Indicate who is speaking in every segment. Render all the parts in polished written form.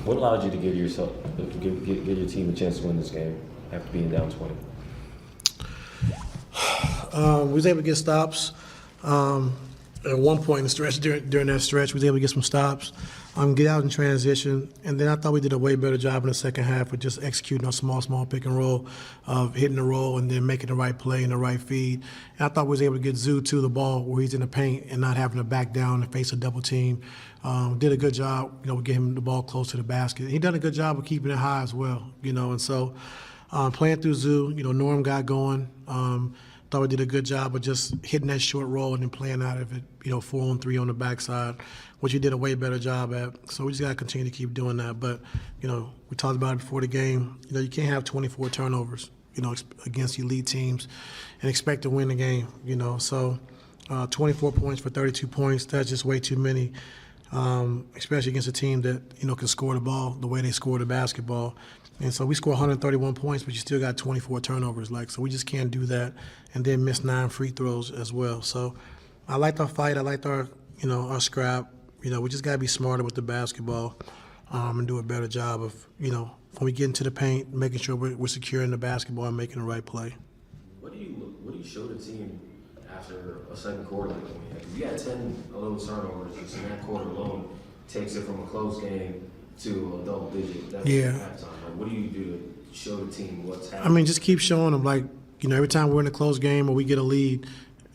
Speaker 1: What allowed you to give your team a chance to win this game after being down 20?
Speaker 2: We was able to get stops. At one point in the stretch, during that stretch, we was able to get some stops, get out in transition, and then I thought we did a way better job in the second half of just executing our small pick and roll, of hitting the roll and then making the right play and the right feed. And I thought we was able to get Zoo to the ball where he's in the paint and not having to back down and face a double team. Did a good job, we get him the ball close to the basket. He done a good job of keeping it high as well, and so playing through Zoo, Norm got going. Thought we did a good job of just hitting that short roll and then playing out of it, 4-on-3 on the backside, which we did a way better job at. So we just got to continue to keep doing that. But, we talked about it before the game. You can't have 24 turnovers, against elite teams and expect to win the game, So 24 points for 32 points, that's just way too many, especially against a team that, can score the ball the way they score the basketball. And so we score 131 points, but you still got 24 turnovers. So we just can't do that, and then miss 9 free throws as well. So I liked our fight. I liked our, our scrap. We just got to be smarter with the basketball and do a better job of, when we get into the paint, making sure we're securing the basketball and making the right play.
Speaker 1: What do you show the team after a second quarter? You had 10 little turnovers just in that quarter alone. Takes it from a close game to a double digit.
Speaker 2: Yeah.
Speaker 1: What do you do to show the team what's happening?
Speaker 2: Just keep showing them. Every time we're in a close game or we get a lead,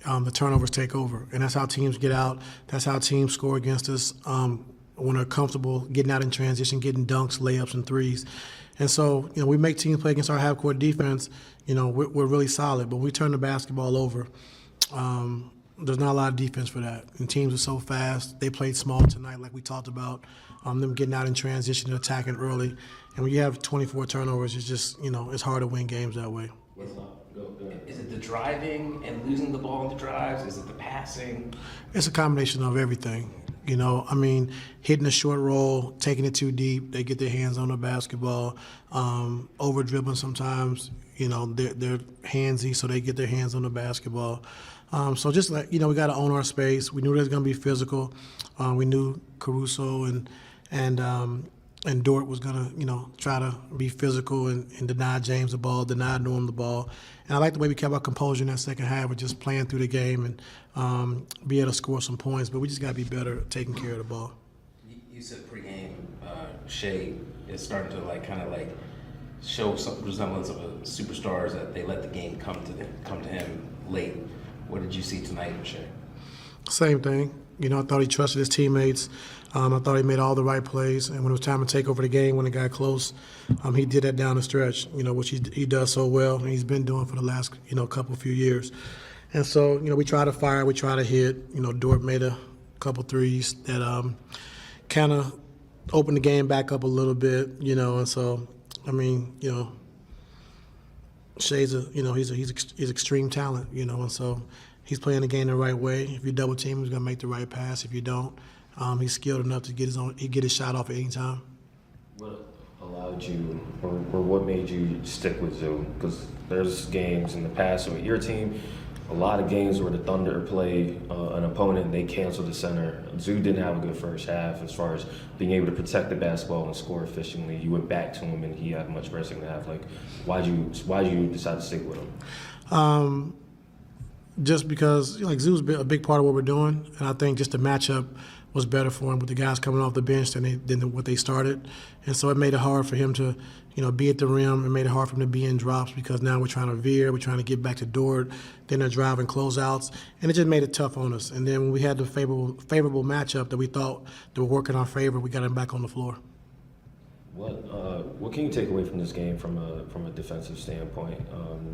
Speaker 2: the turnovers take over. And that's how teams get out. That's how teams score against us when they're comfortable getting out in transition, getting dunks, layups, and threes. And so, we make teams play against our half-court defense. We're really solid. But when we turn the basketball over, there's not a lot of defense for that. And teams are so fast. They played small tonight, like we talked about, them getting out in transition and attacking early. And when you have 24 turnovers, it's just, it's hard to win games that way.
Speaker 3: Is it the driving and losing the ball in the drives? Is it the passing?
Speaker 2: It's a combination of everything. Hitting a short roll, taking it too deep, they get their hands on the basketball, over dribbling sometimes, they're handsy, so they get their hands on the basketball. So just we got to own our space. We knew there was going to be physical. We knew Caruso and Dort was going to, try to be physical and deny James the ball, deny Norm the ball. And I like the way we kept our composure in that second half of just playing through the game and be able to score some points. But we just got to be better at taking care of the ball.
Speaker 3: You said pregame, Shail is starting to show some resemblance of a superstars that they let the game come to him late. What did you see tonight in Shail?
Speaker 2: Same thing. I thought he trusted his teammates. I thought he made all the right plays. And when it was time to take over the game, when it got close, he did that down the stretch, which he does so well, and he's been doing for the last, few years. And so, we try to fire, we try to hit. Dort made a couple threes that kind of opened the game back up a little bit, and so, Shail's he's extreme talent, and so he's playing the game the right way. If you double team him, he's gonna make the right pass. If you don't, he's skilled enough to get his shot off at any time.
Speaker 1: What allowed you, or what made you stick with Zoo? Because there's games in the past with your team, a lot of games where the Thunder play an opponent and they cancel the center. Zoo didn't have a good first half as far as being able to protect the basketball and score efficiently. You went back to him and he had much more second half. Why'd you decide to stick with him?
Speaker 2: Just because Zoo's a big part of what we're doing, and I think just the matchup was better for him with the guys coming off the bench than what they started. And so it made it hard for him to, be at the rim. It made it hard for him to be in drops because now we're trying to veer, we're trying to get back to Dort, then they're driving closeouts, and it just made it tough on us. And then when we had the favorable matchup that we thought that would work in our favor, we got him back on the floor.
Speaker 1: What can you take away from this game from a defensive standpoint?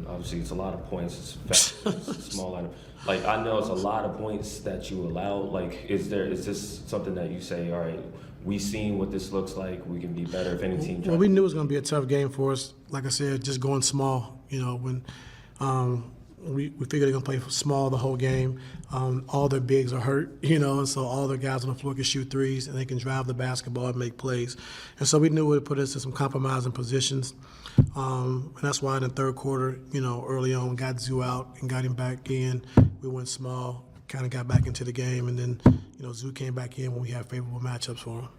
Speaker 1: Obviously, it's a lot of points. It's fast. It's a small item. I know it's a lot of points that you allow. Is this something that you say, all right, we seen what this looks like. We can be better if any team.
Speaker 2: Well, we knew it was going to be a tough game for us. Like I said, just going small. When we figured they're going to play small the whole game. All their bigs are hurt, and so all their guys on the floor can shoot threes and they can drive the basketball and make plays. And so we knew it would put us in some compromising positions. And that's why in the third quarter, early on, we got Zoo out and got him back in. We went small, kind of got back into the game, and then, Zoo came back in when we had favorable matchups for him.